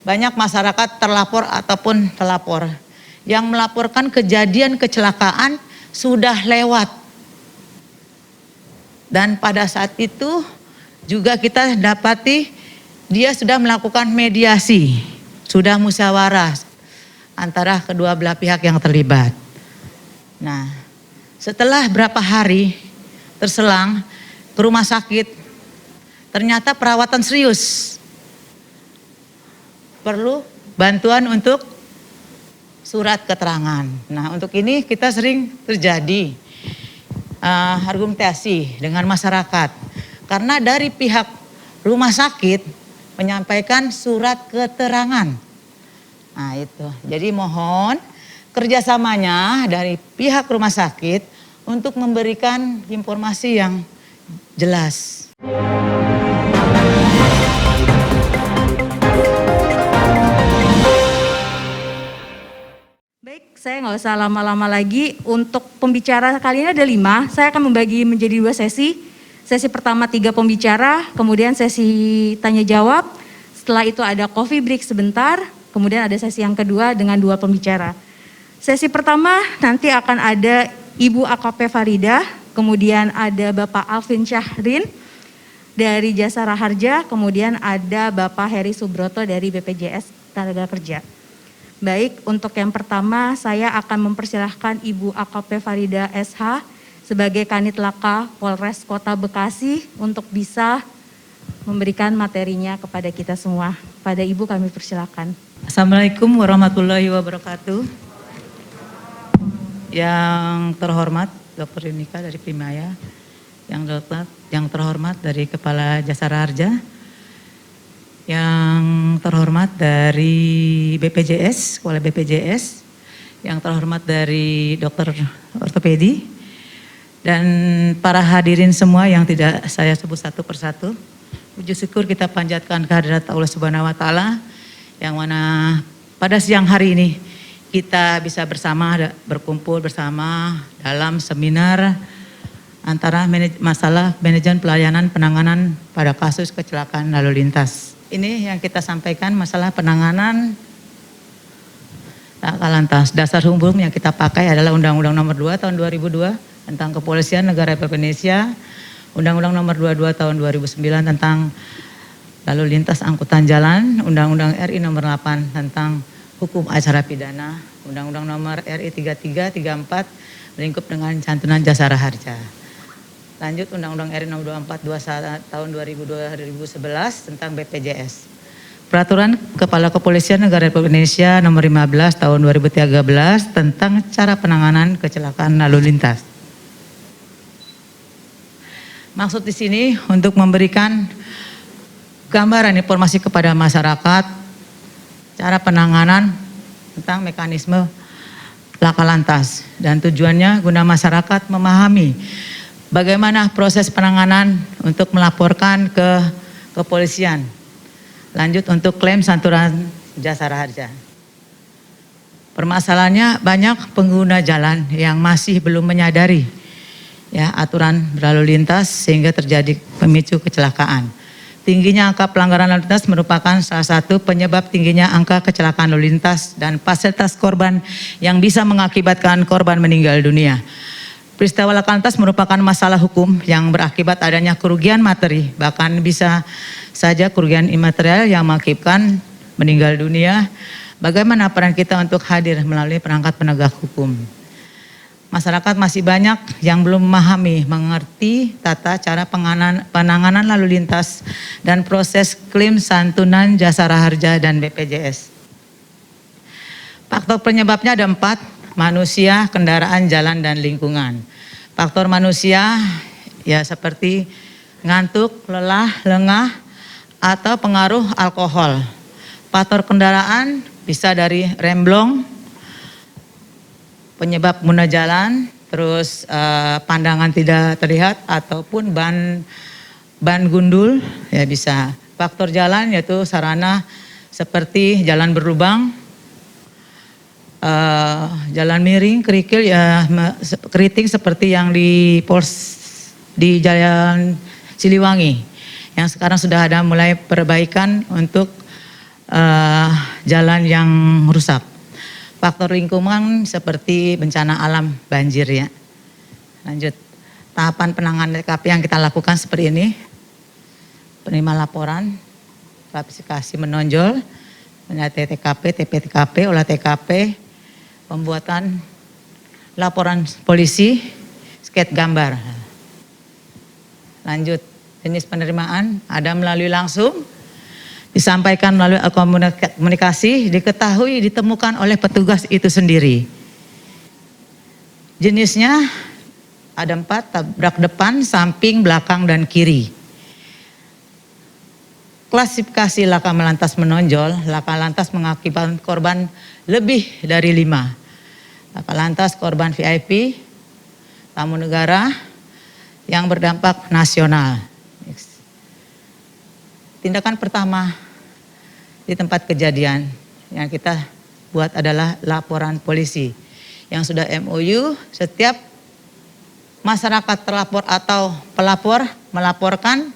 Banyak masyarakat terlapor ataupun telapor yang melaporkan kejadian kecelakaan sudah lewat. Dan pada saat itu juga kita dapati dia sudah melakukan mediasi, sudah musyawarah antara kedua belah pihak yang terlibat. Nah, setelah berapa hari terselang ke rumah sakit, ternyata perawatan serius. Perlu bantuan untuk surat keterangan. Nah, untuk ini kita sering terjadi argumentasi dengan masyarakat. Karena dari pihak rumah sakit menyampaikan surat keterangan. Nah itu, jadi mohon kerjasamanya dari pihak rumah sakit untuk memberikan informasi yang jelas. Baik, saya nggak usah lama-lama lagi. Untuk pembicara kali ini ada 5, saya akan membagi menjadi 2 sesi. Sesi pertama 3 pembicara, kemudian sesi tanya jawab. Setelah itu ada coffee break sebentar, kemudian ada sesi yang kedua dengan 2 pembicara. Sesi pertama nanti akan ada Ibu AKP Farida, kemudian ada Bapak Alvin Syahrin dari Jasara Harja, kemudian ada Bapak Heri Subroto dari BPJS Tenaga Kerja. Baik, untuk yang pertama saya akan mempersilahkan Ibu AKP Farida SH sebagai Kanit Laka Polres Kota Bekasi untuk bisa memberikan materinya kepada kita semua. Pada Ibu kami persilahkan. Assalamualaikum warahmatullahi wabarakatuh. Yang terhormat Dr. Yunika dari Primaya, yang terhormat dari Kepala Jasara Harja, yang terhormat dari BPJS, Kepala BPJS, yang terhormat dari Dokter Ortopedi, dan para hadirin semua yang tidak saya sebut satu persatu. Puji syukur kita panjatkan kehadirat Allah Subhanahu wa Ta'ala, yang mana pada siang hari ini kita bisa bersama, berkumpul bersama dalam seminar antara masalah manajemen pelayanan penanganan pada kasus kecelakaan lalu lintas. Ini yang kita sampaikan masalah penanganan laka lantas. Dasar hukum yang kita pakai adalah Undang-Undang Nomor 2 Tahun 2002 tentang Kepolisian Negara Republik Indonesia, Undang-Undang Nomor 22 Tahun 2009 tentang lalu lintas angkutan jalan, Undang-Undang RI Nomor 8 tentang hukum acara pidana, Undang-Undang Nomor RI 33, 34 melingkup dengan santunan Jasara Harja. Lanjut Undang-Undang RI Nomor 24 Tahun 2011 tentang BPJS. Peraturan Kepala Kepolisian Negara Republik Indonesia Nomor 15 Tahun 2013 tentang cara penanganan kecelakaan lalu lintas. Maksud di sini untuk memberikan gambaran informasi kepada masyarakat cara penanganan tentang mekanisme laka lantas, dan tujuannya guna masyarakat memahami bagaimana proses penanganan untuk melaporkan ke kepolisian. Lanjut untuk klaim santunan Jasara Harja. Permasalahannya banyak pengguna jalan yang masih belum menyadari aturan berlalu lintas sehingga terjadi pemicu kecelakaan. Tingginya angka pelanggaran lalu lintas merupakan salah satu penyebab tingginya angka kecelakaan lalu lintas dan fasilitas korban yang bisa mengakibatkan korban meninggal dunia. Peristiwa laka lantas merupakan masalah hukum yang berakibat adanya kerugian materi, bahkan bisa saja kerugian imaterial yang mengakibatkan meninggal dunia. Bagaimana peran kita untuk hadir melalui perangkat penegak hukum? Masyarakat masih banyak yang belum memahami, mengerti tata cara penanganan lalu lintas dan proses klaim santunan Jasara Harja dan BPJS. Faktor penyebabnya ada 4, manusia, kendaraan, jalan, dan lingkungan. Faktor manusia ya seperti ngantuk, lelah, lengah, atau pengaruh alkohol. Faktor kendaraan bisa dari remblong, penyebab pengguna jalan, terus pandangan tidak terlihat, ataupun ban gundul ya bisa. Faktor jalan yaitu sarana seperti jalan berlubang, jalan miring, kerikil ya, keriting seperti yang di Jalan Siliwangi yang sekarang sudah ada mulai perbaikan untuk jalan yang rusak. Faktor lingkungan seperti bencana alam, banjir ya. Lanjut, tahapan penanganan TKP yang kita lakukan seperti ini. Penerima laporan, klasifikasi menonjol, mendatai TKP, TP-TKP, olah TKP, pembuatan laporan polisi, sket gambar. Lanjut, jenis penerimaan ada melalui langsung, disampaikan melalui komunikasi, diketahui, ditemukan oleh petugas itu sendiri. Jenisnya ada 4, tabrak depan, samping, belakang, dan kiri. Klasifikasi laka lantas menonjol, laka lantas mengakibatkan korban lebih dari 5. Laka lantas korban VIP, tamu negara yang berdampak nasional. Tindakan pertama di tempat kejadian yang kita buat adalah laporan polisi. Yang sudah MOU, setiap masyarakat terlapor atau pelapor melaporkan,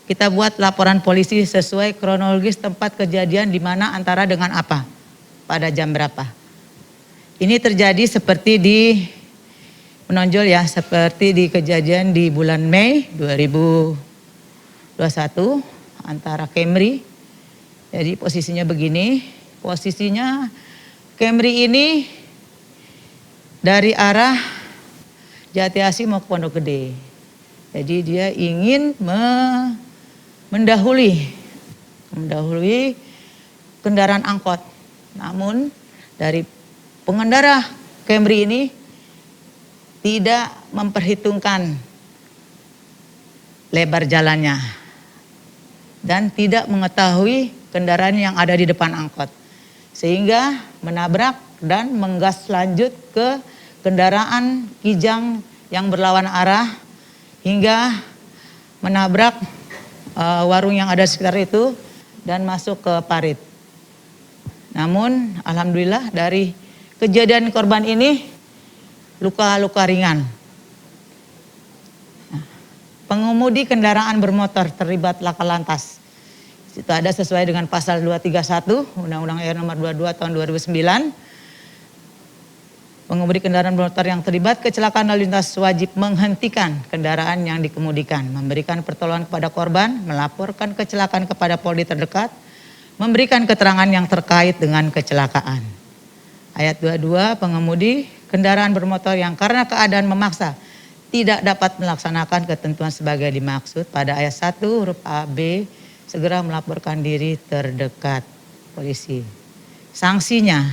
kita buat laporan polisi sesuai kronologis tempat kejadian di mana, antara, dengan apa, pada jam berapa. Ini terjadi seperti di menonjol ya, seperti di kejadian di bulan Mei 2021 antara Camry. Jadi posisinya begini, posisinya Camry ini dari arah Jati Asih mau ke Pondok Gede. Jadi dia ingin mendahului kendaraan angkot. Namun dari pengendara Camry ini tidak memperhitungkan lebar jalannya dan tidak mengetahui kendaraan yang ada di depan angkot, sehingga menabrak dan menggas lanjut ke kendaraan Kijang yang berlawan arah hingga menabrak warung yang ada di sekitar itu dan masuk ke parit. Namun alhamdulillah dari kejadian korban ini luka-luka ringan. Pengemudi kendaraan bermotor terlibat laka lantas. Itu ada sesuai dengan pasal 231 Undang-Undang RI nomor 22 tahun 2009. Pengemudi kendaraan bermotor yang terlibat kecelakaan lalu lintas wajib menghentikan kendaraan yang dikemudikan, memberikan pertolongan kepada korban, melaporkan kecelakaan kepada Polri terdekat, memberikan keterangan yang terkait dengan kecelakaan. Ayat 22, pengemudi kendaraan bermotor yang karena keadaan memaksa tidak dapat melaksanakan ketentuan sebagai dimaksud pada ayat 1 huruf A, B, segera melaporkan diri terdekat polisi. Sanksinya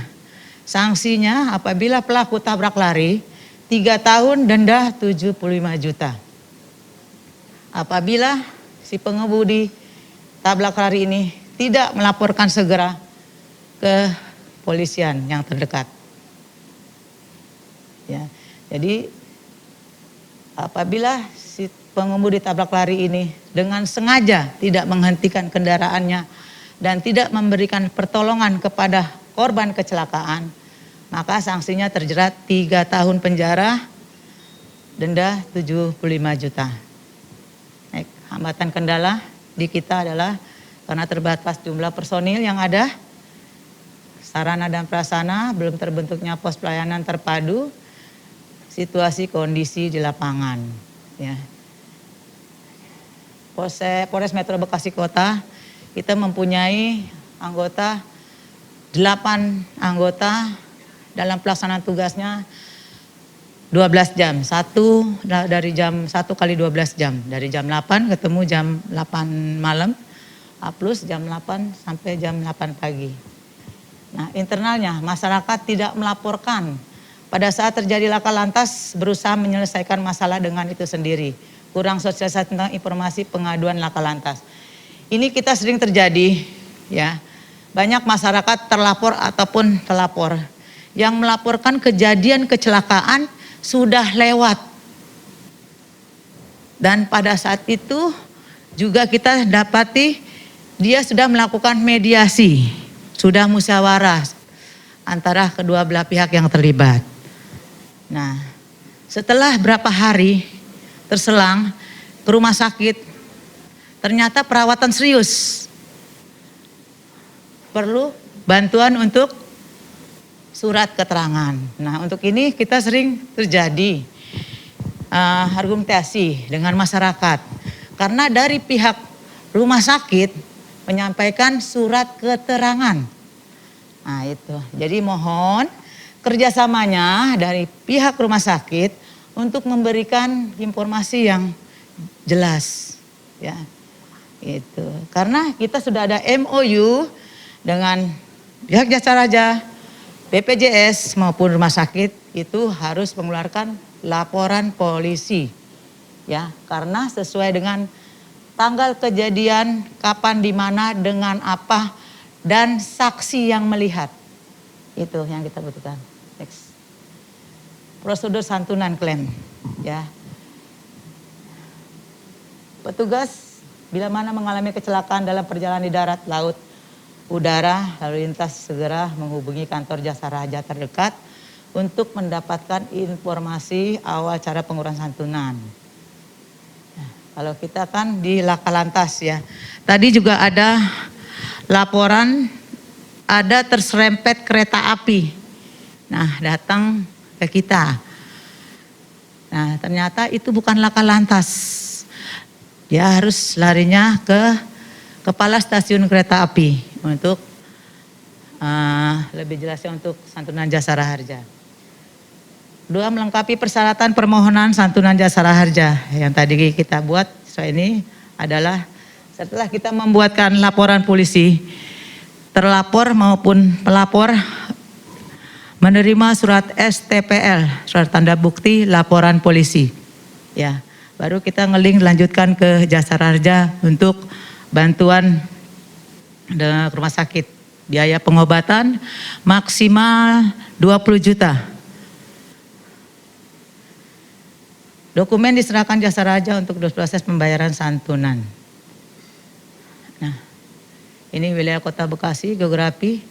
apabila pelaku tabrak lari 3 tahun, denda 75 juta. Apabila si pengemudi tabrak lari ini tidak melaporkan segera ke polisian yang terdekat. Ya, jadi apabila si pengemudi tabrak lari ini dengan sengaja tidak menghentikan kendaraannya dan tidak memberikan pertolongan kepada korban kecelakaan, maka sanksinya terjerat 3 tahun penjara, denda 75 juta. Hambatan kendala di kita adalah karena terbatas jumlah personil yang ada, sarana dan prasarana, belum terbentuknya pos pelayanan terpadu, situasi kondisi di lapangan. Ya. Polres Metro Bekasi Kota, kita mempunyai anggota 8 anggota dalam pelaksanaan tugasnya 12 jam. Dari jam 1 kali 12 jam. Dari jam 8 ketemu jam 8 malam, plus jam 8 sampai jam 8 pagi. Nah, internalnya masyarakat tidak melaporkan. Pada saat terjadi laka lantas berusaha menyelesaikan masalah dengan itu sendiri. Kurang sosialisasi tentang informasi pengaduan laka lantas. Ini kita sering terjadi ya. Banyak masyarakat terlapor ataupun telapor yang melaporkan kejadian kecelakaan sudah lewat. Dan pada saat itu juga kita dapati dia sudah melakukan mediasi, sudah musyawarah antara kedua belah pihak yang terlibat. Nah, setelah berapa hari terselang ke rumah sakit, ternyata perawatan serius. perlu bantuan untuk surat keterangan. Nah, untuk ini kita sering terjadi argumentasi dengan masyarakat karena dari pihak rumah sakit menyampaikan surat keterangan. Nah, itu. Jadi mohon kerjasamanya dari pihak rumah sakit untuk memberikan informasi yang jelas, ya. Itu. Karena kita sudah ada MOU dengan pihak Jasa Raja, BPJS maupun rumah sakit itu harus mengeluarkan laporan polisi, ya, karena sesuai dengan tanggal kejadian, kapan, di mana, dengan apa, dan saksi yang melihat. Itu yang kita butuhkan. Next. Prosedur santunan klaim, ya. Petugas bila mana mengalami kecelakaan dalam perjalanan di darat, laut, udara, lalu lintas segera menghubungi kantor Jasa Raja terdekat untuk mendapatkan informasi awal cara pengurangan santunan. Nah, kalau kita kan di Laka Lantas, ya. Tadi juga ada laporan ada terserempet kereta api. Nah, datang ke kita. Nah, ternyata itu bukan Laka Lantas. Dia harus larinya ke kepala stasiun kereta api untuk lebih jelasnya untuk santunan Jasara Harja. 2, melengkapi persyaratan permohonan santunan Jasara Harja yang tadi kita buat. So ini adalah setelah kita membuatkan laporan polisi, terlapor maupun pelapor menerima surat STPL, surat tanda bukti laporan polisi, ya. Baru kita ngeling lanjutkan ke Jasara Harja untuk bantuan ke rumah sakit. Biaya pengobatan maksimal 20 juta. Dokumen diserahkan Jasara Harja untuk proses pembayaran santunan. Nah, ini wilayah Kota Bekasi, geografi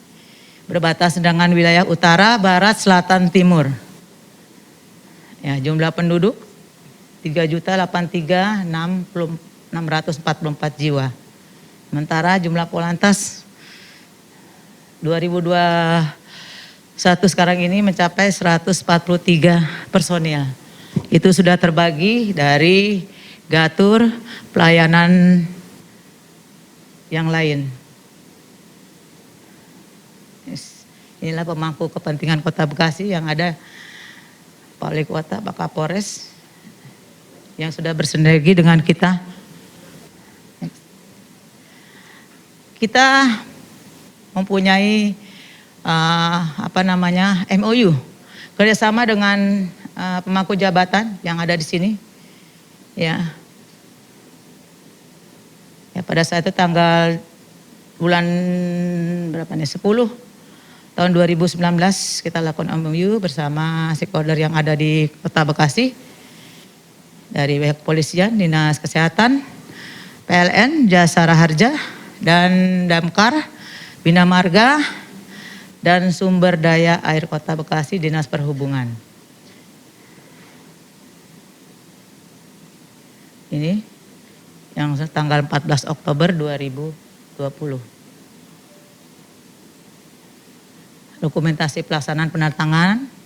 berbatas dengan wilayah utara, barat, selatan, timur. Ya, jumlah penduduk 3.083.644 jiwa. Sementara jumlah Polantas 2021 sekarang ini mencapai 143 personil. Itu sudah terbagi dari Gatur, pelayanan yang lain. Inilah pemangku kepentingan Kota Bekasi yang ada Pak Wali Kota, Pak Kapolres yang sudah bersinergi dengan kita. Kita mempunyai MOU kerjasama dengan pemangku jabatan yang ada di sini, ya. Ya, pada saat itu tanggal bulan berapa nih, 10 tahun 2019 kita lakukan MOU bersama stakeholder yang ada di Kota Bekasi. Dari pihak kepolisian, Dinas Kesehatan, PLN, Jasara Harja, dan Damkar, Bina Marga, dan Sumber Daya Air Kota Bekasi, Dinas Perhubungan. Ini yang tanggal 14 Oktober 2020. Dokumentasi pelaksanaan penandatanganan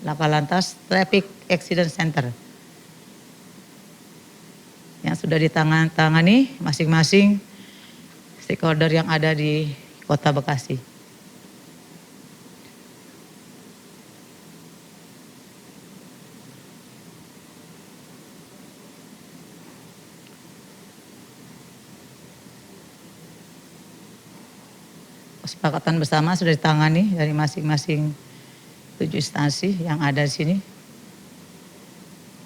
Laka Lantas Traffic Accident Center yang sudah ditangani masing-masing stakeholder yang ada di Kota Bekasi. Kesepakatan bersama sudah ditangani dari masing-masing 7 instansi yang ada di sini,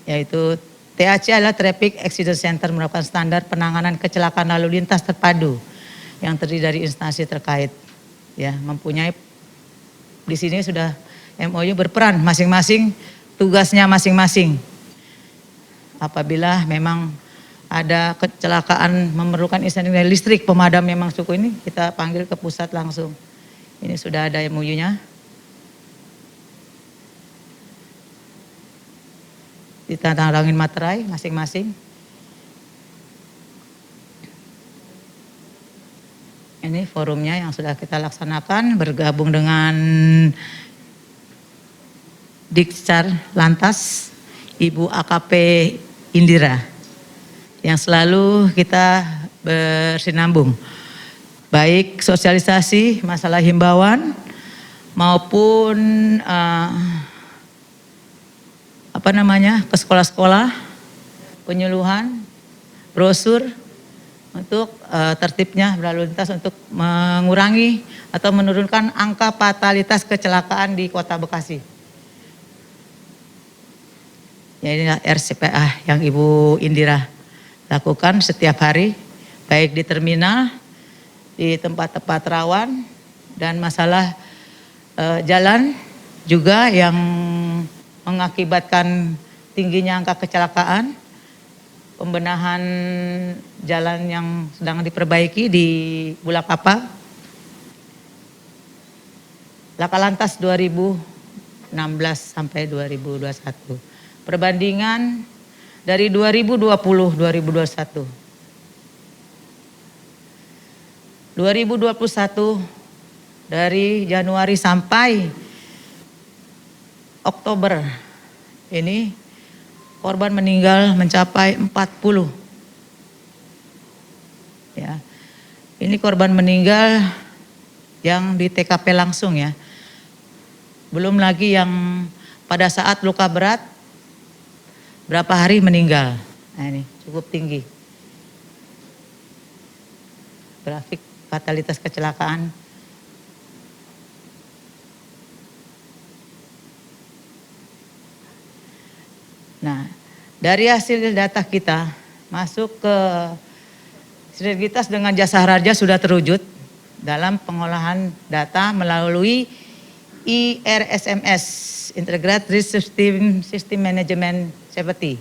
yaitu TAC adalah Traffic Accident Center, merupakan standar penanganan kecelakaan lalu lintas terpadu yang terdiri dari instansi terkait, ya, mempunyai di sini sudah MOU berperan masing-masing tugasnya masing-masing. Apabila memang ada kecelakaan memerlukan insentif dari listrik, pemadam memang suku ini kita panggil ke pusat langsung. Ini sudah ada MOU-nya. Ditandatangani materai masing-masing. Ini forumnya yang sudah kita laksanakan bergabung dengan Dikcar Lantas, Ibu AKP Indira, yang selalu kita bersinambung. Baik sosialisasi masalah himbauan maupun ke sekolah-sekolah, penyuluhan, brosur untuk tertibnya berlalu lintas untuk mengurangi atau menurunkan angka fatalitas kecelakaan di Kota Bekasi. Ya, inilah RCPA yang Ibu Indira lakukan setiap hari, baik di terminal, di tempat-tempat rawan, dan masalah jalan juga yang mengakibatkan tingginya angka kecelakaan, pembenahan jalan yang sedang diperbaiki di Bulakapal, Lakalantas 2016 sampai 2021. Perbandingan dari 2020-2021. 2021 dari Januari sampai Oktober ini korban meninggal mencapai 40. Ya. Ini korban meninggal yang di TKP langsung ya. Belum lagi yang pada saat luka berat berapa hari meninggal. Nah, ini cukup tinggi. Grafik fatalitas kecelakaan. Nah, dari hasil data kita masuk ke sinergitas dengan Jasa Harja sudah terwujud dalam pengolahan data melalui IRSMS, Integrated Risk System Management Safety.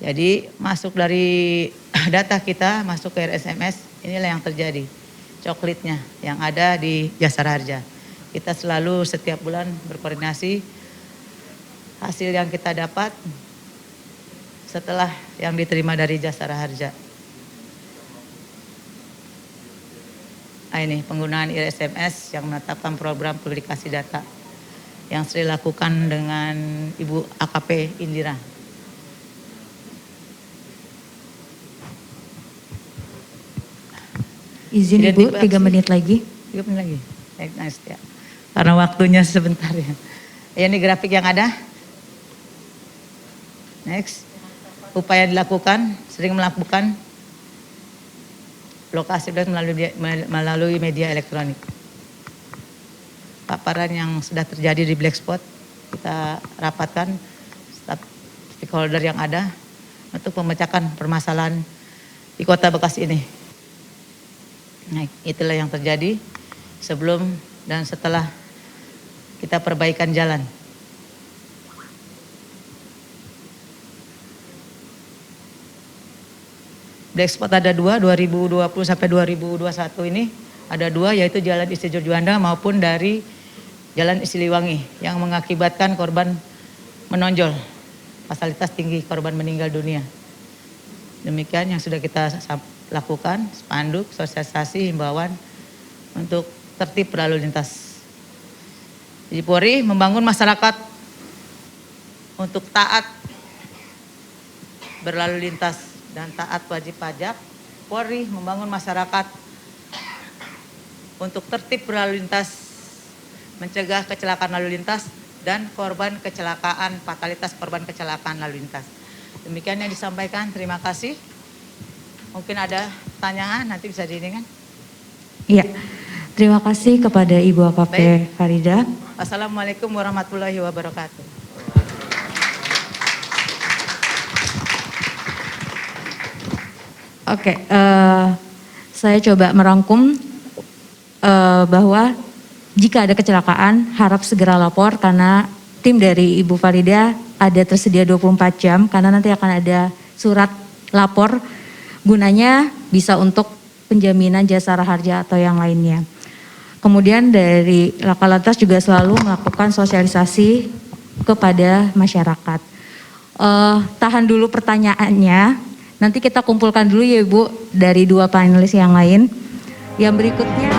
Jadi masuk dari data kita masuk ke IRSMS, inilah yang terjadi. Coklitnya yang ada di Jasa Harja. Kita selalu setiap bulan berkoordinasi hasil yang kita dapat setelah yang diterima dari Jasa Harja. Nah, ini penggunaan IRSMS yang menetapkan program publikasi data yang saya lakukan dengan Ibu AKP Indira. Izin Ibu, 3 menit lagi. 3 menit lagi. Nice, ya. Karena waktunya sebentar ya. Ini grafik yang ada. Next. Upaya dilakukan, sering melakukan lokasi melalui media elektronik. Paparan yang sudah terjadi di black spot, kita rapatkan stakeholder yang ada untuk memecahkan permasalahan di Kota Bekasi ini. Nah, itulah yang terjadi sebelum dan setelah kita perbaikan jalan. Black spot ada 2, 2020 sampai 2021 ini ada 2, yaitu Jalan Istijo Juanda maupun dari Jalan Isiliwangi yang mengakibatkan korban menonjol, fatalitas tinggi, korban meninggal dunia. Demikian yang sudah kita lakukan, spanduk, sosialisasi, himbauan untuk tertib berlalu lintas. Jadi Polri membangun masyarakat untuk taat berlalu lintas dan taat wajib pajak. Polri membangun masyarakat untuk tertib berlalu lintas, mencegah kecelakaan lalu lintas dan korban kecelakaan, fatalitas korban kecelakaan lalu lintas. Demikian yang disampaikan, terima kasih. Mungkin ada pertanyaan, nanti bisa diinginkan. Iya, terima kasih kepada Ibu AKP Farida. Assalamualaikum warahmatullahi wabarakatuh. Oke, saya coba merangkum bahwa jika ada kecelakaan harap segera lapor karena tim dari Ibu Farida ada tersedia 24 jam karena nanti akan ada surat lapor gunanya bisa untuk penjaminan jasa harja atau yang lainnya. Kemudian dari Lakalantas juga selalu melakukan sosialisasi kepada masyarakat. Tahan dulu pertanyaannya. Nanti kita kumpulkan dulu ya Ibu dari 2 panelis yang lain. Yang berikutnya